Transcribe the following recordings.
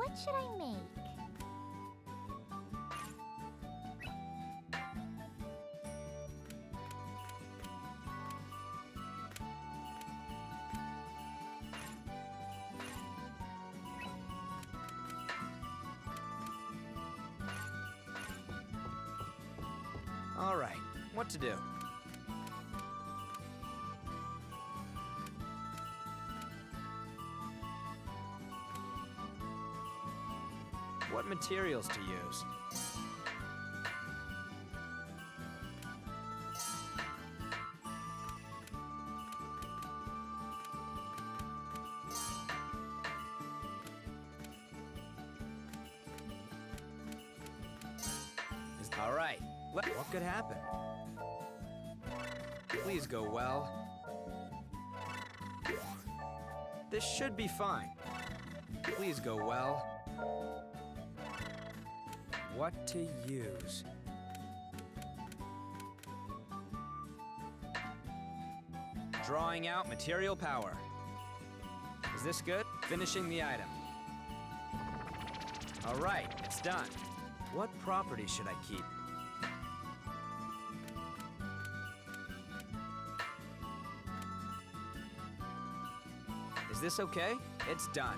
What should I make? All right, what to do? What materials to use? All right, what could happen? Please go well. This should be fine. Please go well. What to use? Drawing out material power. Is this good? Finishing the item. All right, it's done. What property should I keep? Is this okay? It's done.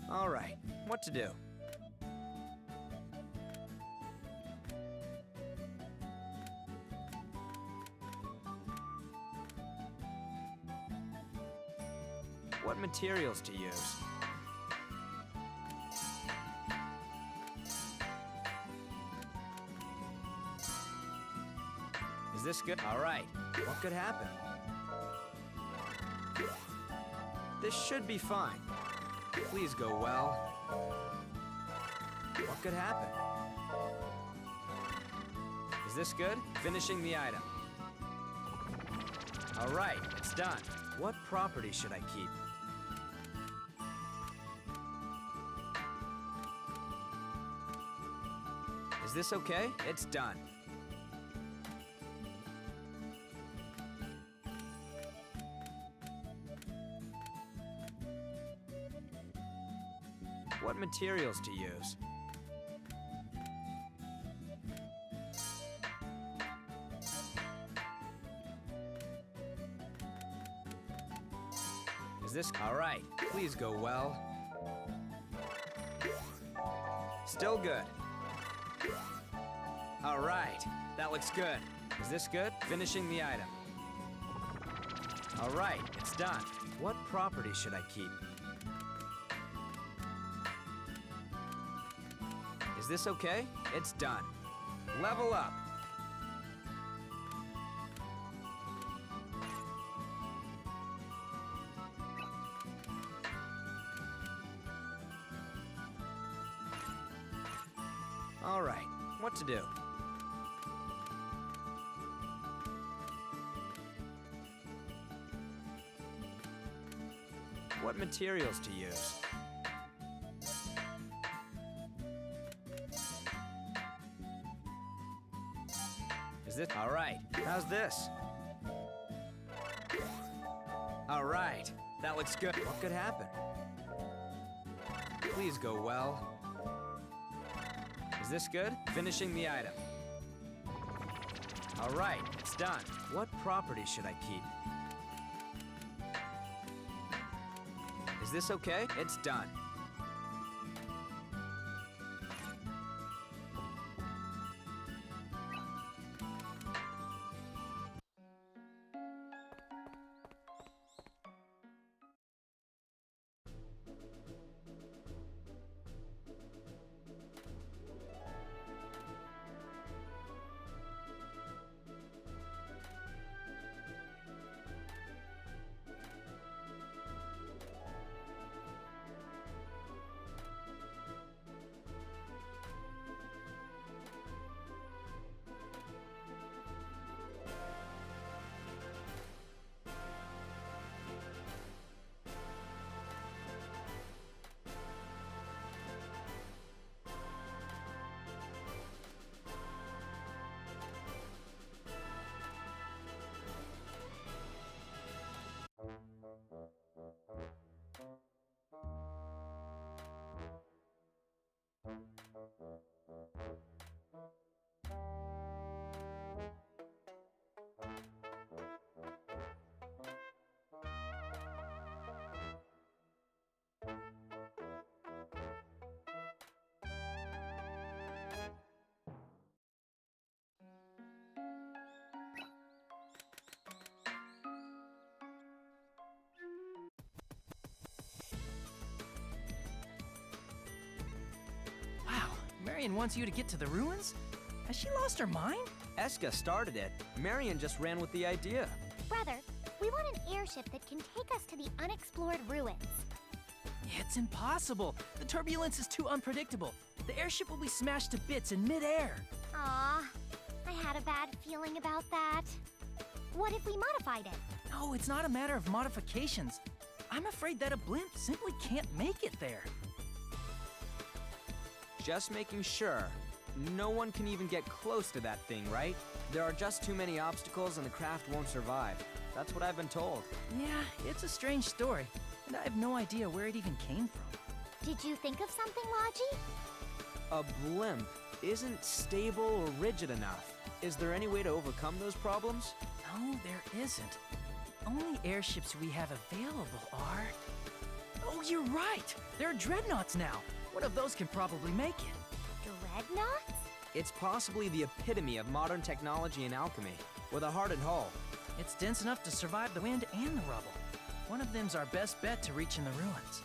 All right, what to do? What materials to use? Is this good? All right, what could happen? This should be fine. Please go well. What could happen? Is this good? Finishing the item. All right, it's done. What property should I keep? Is this okay? It's done. What materials to use? Is this all right? Please go well. Still good. All right, that looks good. Is this good? Finishing the item. All right, it's done. What property should I keep? Is this okay? It's done. Level up. All right, what to do? What materials to use? Is this all right? How's this? All right, that looks good. What could happen? Please go well. Is this good? Finishing the item. All right, it's done. What property should I keep? Is this okay? It's done. Marion wants you to get to the ruins? Has she lost her mind? Escha started it. Marion just ran with the idea. Brother, we want an airship that can take us to the unexplored ruins. It's impossible. The turbulence is too unpredictable. The airship will be smashed to bits in midair. Aw, I had a bad feeling about that. What if we modified it? No, it's not a matter of modifications. I'm afraid that a blimp simply can't make it there. Just making sure. No one can even get close to that thing, right? There are just too many obstacles and the craft won't survive. That's what I've been told. Yeah, it's a strange story, and I have no idea where it even came from. Did you think of something, Logy? A blimp isn't stable or rigid enough. Is there any way to overcome those problems? No, there isn't. The only airships we have available are... Oh, you're right! There are dreadnoughts now. One of those can probably make it. Dreadnoughts? It's possibly the epitome of modern technology and alchemy, with a hardened hull. It's dense enough to survive the wind and the rubble. One of them's our best bet to reach in the ruins.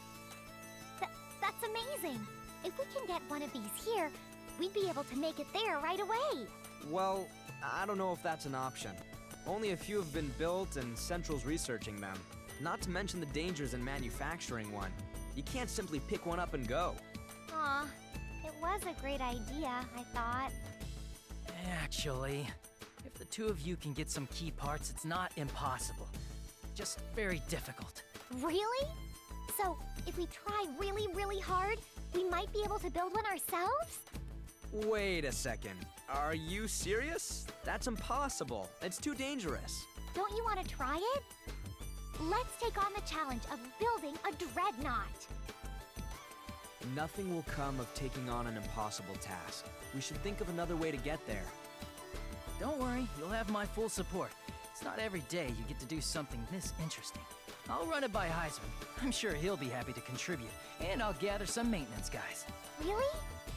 That's amazing! If we can get one of these here, we'd be able to make it there right away. Well, I don't know if that's an option. Only a few have been built and Central's researching them. Not to mention the dangers in manufacturing one. You can't simply pick one up and go. Aw, it was a great idea, I thought. Actually, if the two of you can get some key parts, it's not impossible. Just very difficult. Really? So, if we try really, really hard, we might be able to build one ourselves? Wait a second. Are you serious? That's impossible. It's too dangerous. Don't you want to try it? Let's take on the challenge of building a dreadnought. Nothing will come of taking on an impossible task. We should think of another way to get there. Don't worry, you'll have my full support. It's not every day you get to do something this interesting. I'll run it by Heisman. I'm sure he'll be happy to contribute, and I'll gather some maintenance guys. Really?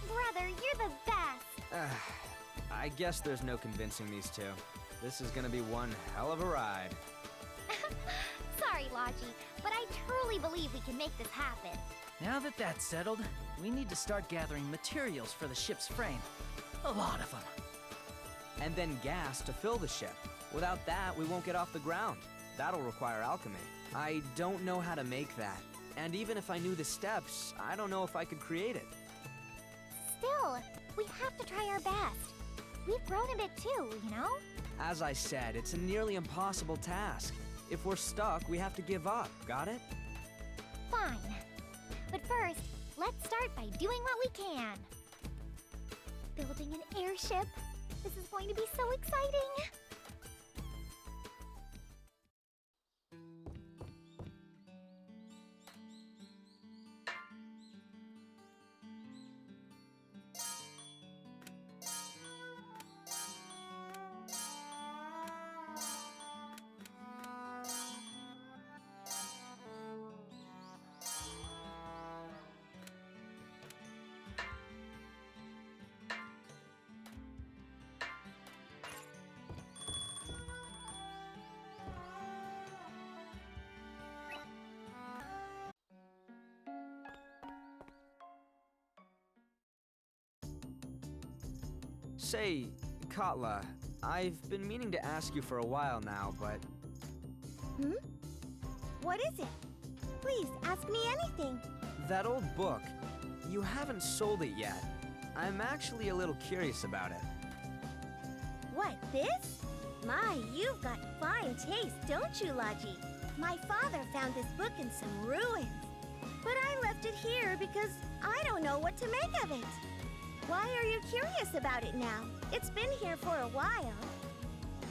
Brother, you're the best! I guess there's no convincing these two. This is gonna be one hell of a ride. Sorry, Logy, but I truly believe we can make this happen. Now that that's settled, we need to start gathering materials for the ship's frame. A lot of them. And then gas to fill the ship. Without that, we won't get off the ground. That'll require alchemy. I don't know how to make that. And even if I knew the steps, I don't know if I could create it. Still, we have to try our best. We've grown a bit too, you know? As I said, it's a nearly impossible task. If we're stuck, we have to give up. Got it? Fine. But first, let's start by doing what we can. Building an airship. This is going to be so exciting. Say, Katla, I've been meaning to ask you for a while now, but... What is it? Please, ask me anything. That old book, you haven't sold it yet. I'm actually a little curious about it. What, this? My, you've got fine taste, don't you, Logy? My father found this book in some ruins. But I left it here because I don't know what to make of it. Why are you curious about it now? It's been here for a while.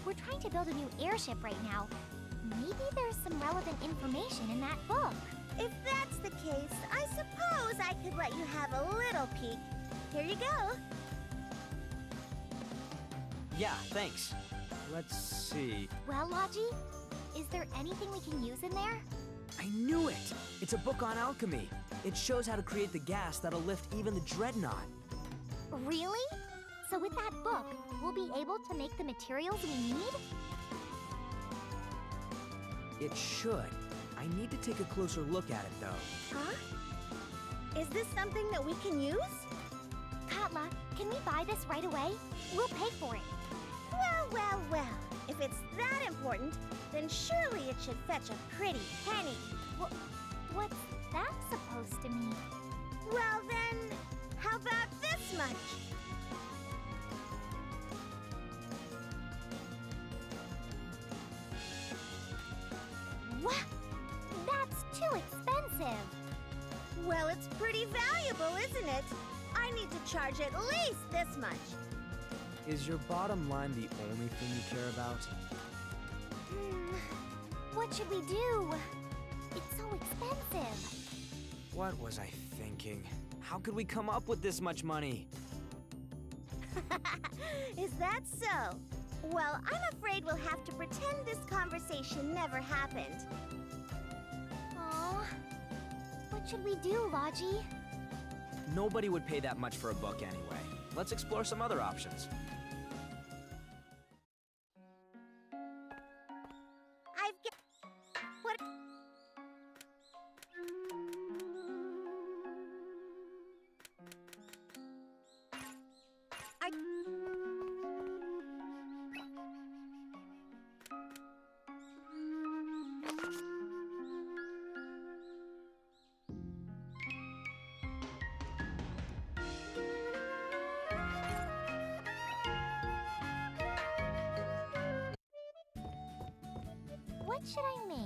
We're trying to build a new airship right now. Maybe there's some relevant information in that book. If that's the case, I suppose I could let you have a little peek. Here you go. Yeah, thanks. Let's see. Well, Logy, is there anything we can use in there? I knew it! It's a book on alchemy. It shows how to create the gas that'll lift even the dreadnought. Really? So with that book, we'll be able to make the materials we need? It should. I need to take a closer look at it, though. Huh? Is this something that we can use? Katla, can we buy this right away? We'll pay for it. Well, well, well. If it's that important, then surely it should fetch a pretty penny. What's that supposed to mean? Well then, how about this much? What? That's too expensive. Well, it's pretty valuable, isn't it? I need to charge at least this much. Is your bottom line the only thing you care about? What should we do? It's so expensive. What was I thinking? How could we come up with this much money? Is that so? Well, I'm afraid we'll have to pretend this conversation never happened. Aw. What should we do, Logy? Nobody would pay that much for a book anyway. Let's explore some other options. What? What should I make?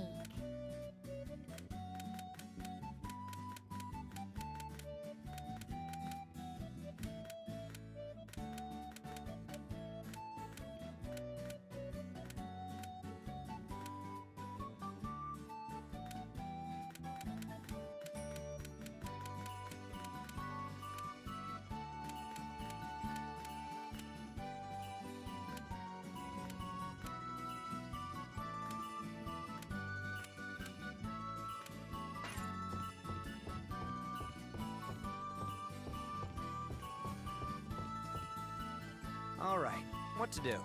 All right, what to do?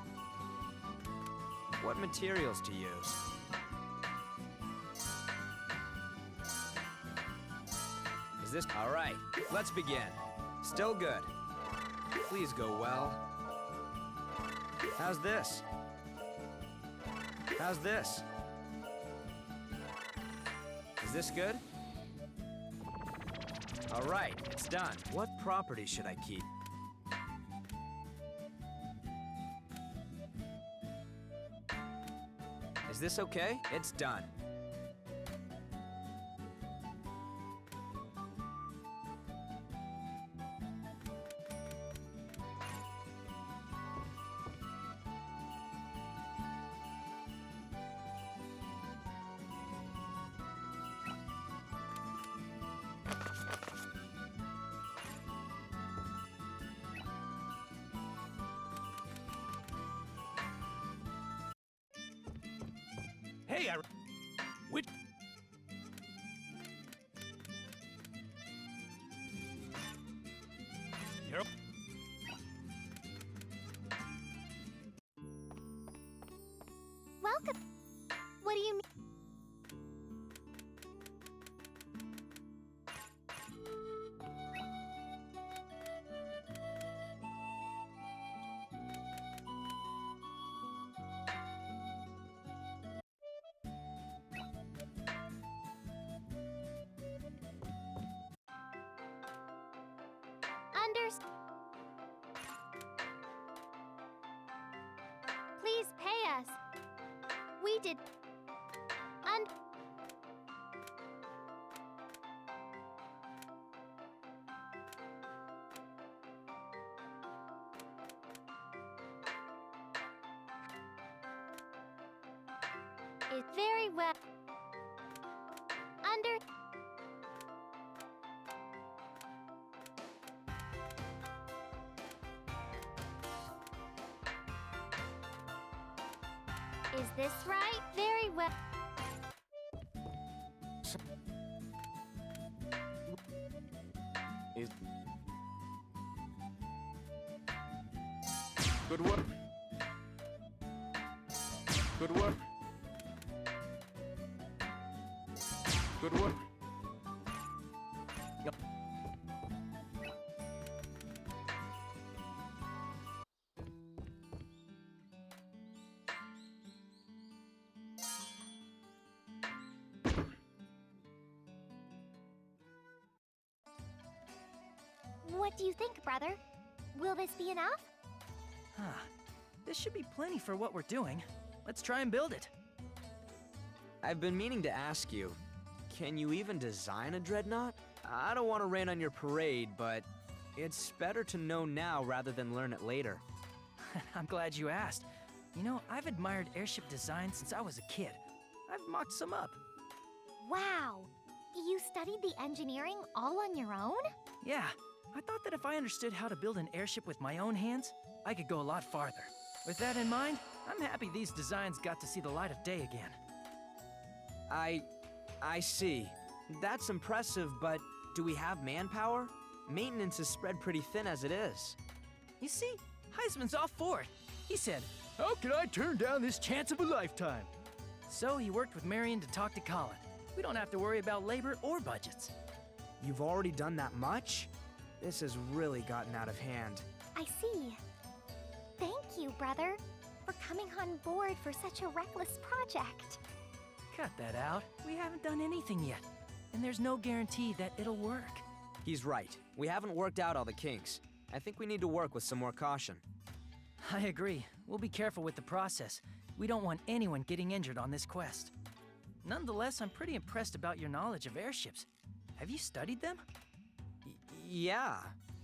What materials to use? Is this... All right, let's begin. Still good. Please go well. How's this? How's this? Is this good? All right, it's done. What property should I keep? Is this okay? It's done. Hey, which... You're... Welcome. What do you mean? Please pay us. We did. It's very well. Is this right? Very well. Good work. Good work. Good work. What do you think, brother? Will this be enough? Huh. This should be plenty for what we're doing. Let's try and build it. I've been meaning to ask you, can you even design a dreadnought? I don't want to rain on your parade, but it's better to know now rather than learn it later. I'm glad you asked. You know, I've admired airship design since I was a kid. I've mocked some up. Wow! You studied the engineering all on your own? Yeah, I thought that if I understood how to build an airship with my own hands, I could go a lot farther. With that in mind, I'm happy these designs got to see the light of day again. I see. That's impressive, but do we have manpower? Maintenance is spread pretty thin as it is. You see, Heisman's all for it. He said, "How can I turn down this chance of a lifetime?" So he worked with Marion to talk to Colin. We don't have to worry about labor or budgets. You've already done that much? This has really gotten out of hand. I see. Thank you, brother, for coming on board for such a reckless project. Cut that out. We haven't done anything yet. And there's no guarantee that it'll work. He's right. We haven't worked out all the kinks. I think we need to work with some more caution. I agree. We'll be careful with the process. We don't want anyone getting injured on this quest. Nonetheless, I'm pretty impressed about your knowledge of airships. Have you studied them? Yeah,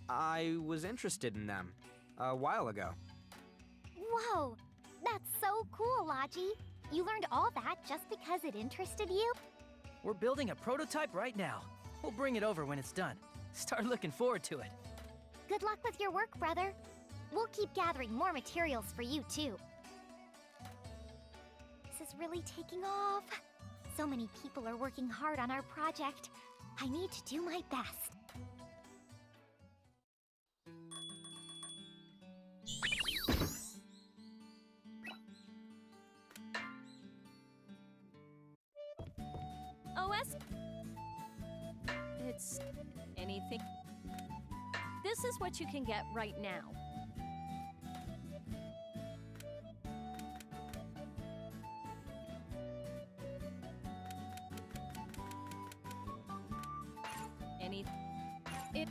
I was interested in them a while ago. Whoa! That's so cool, Logy. You learned all that just because it interested you? We're building a prototype right now. We'll bring it over when it's done. Start looking forward to it. Good luck with your work, brother. We'll keep gathering more materials for you, too. This is really taking off. So many people are working hard on our project. I need to do my best. OS? It's anything. This is what you can get right now. It.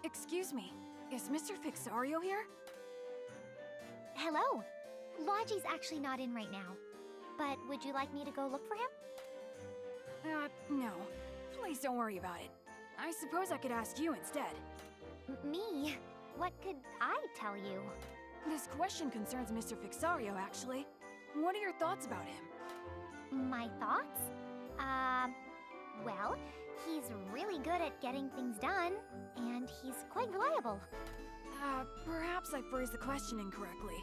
Excuse me, is Mr. Fixario here? Hello. Logy's actually not in right now. But would you like me to go look for him? No. Please don't worry about it. I suppose I could ask you instead. Me? What could I tell you? This question concerns Mr. Fixario, actually. What are your thoughts about him? My thoughts? Well, he's really good at getting things done, and he's quite reliable. Perhaps I phrased the question incorrectly.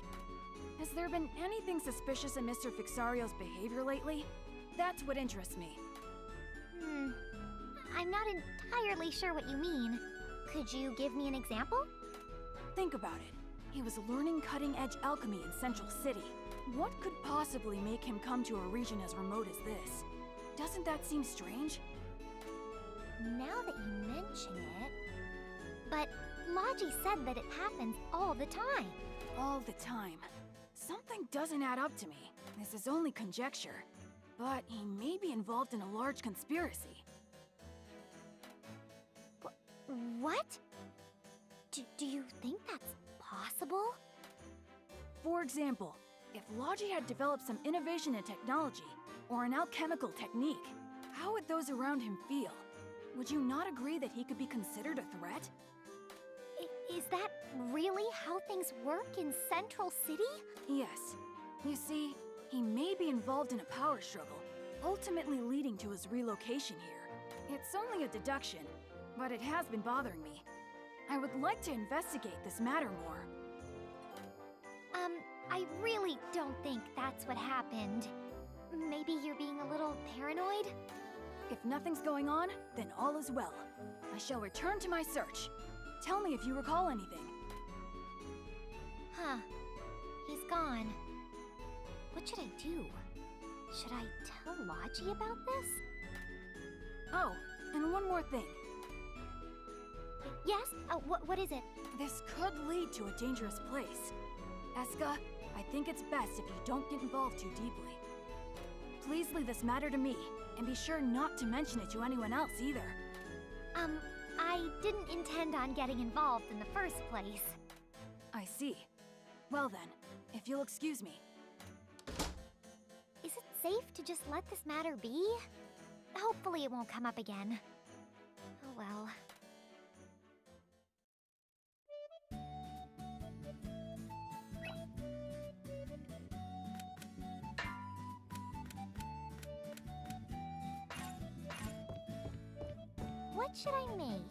Has there been anything suspicious in Mr. Fixario's behavior lately? That's what interests me. I'm not entirely sure what you mean. Could you give me an example? Think about it. He was learning cutting-edge alchemy in Central City. What could possibly make him come to a region as remote as this? Doesn't that seem strange? Now that you mention it... But Logy said that it happens all the time. All the time. Something doesn't add up to me. This is only conjecture. But he may be involved in a large conspiracy. What? Do you think that's possible? For example, if Logy had developed some innovation in technology, or an alchemical technique, how would those around him feel? Would you not agree that he could be considered a threat? Is that really how things work in Central City? Yes. You see, he may be involved in a power struggle, ultimately leading to his relocation here. It's only a deduction, but it has been bothering me. I would like to investigate this matter more. I really don't think that's what happened. Maybe you're being a little paranoid? If nothing's going on, then all is well. I shall return to my search. Tell me if you recall anything. Huh. He's gone. What should I do? Should I tell Logy about this? Oh, and one more thing. Yes? What is it? This could lead to a dangerous place. Escha, I think it's best if you don't get involved too deeply. Please leave this matter to me, and be sure not to mention it to anyone else either. I didn't intend on getting involved in the first place. I see. Well then, if you'll excuse me. Is it safe to just let this matter be? Hopefully it won't come up again. Oh well. What should I make?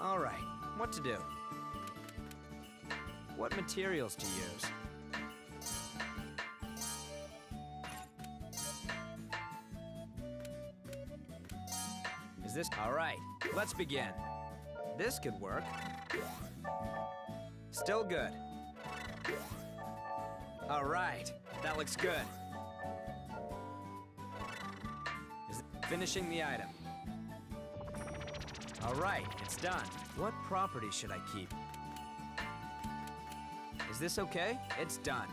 All right, what to do? What materials to use? Is this... All right, let's begin. This could work. Still good. All right, that looks good. Finishing the item. All right, it's done. What property should I keep? Is this okay? It's done.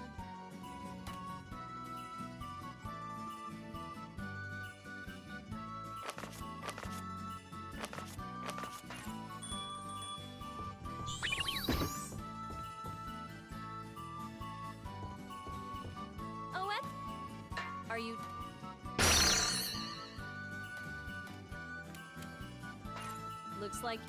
Oh, are you... Looks like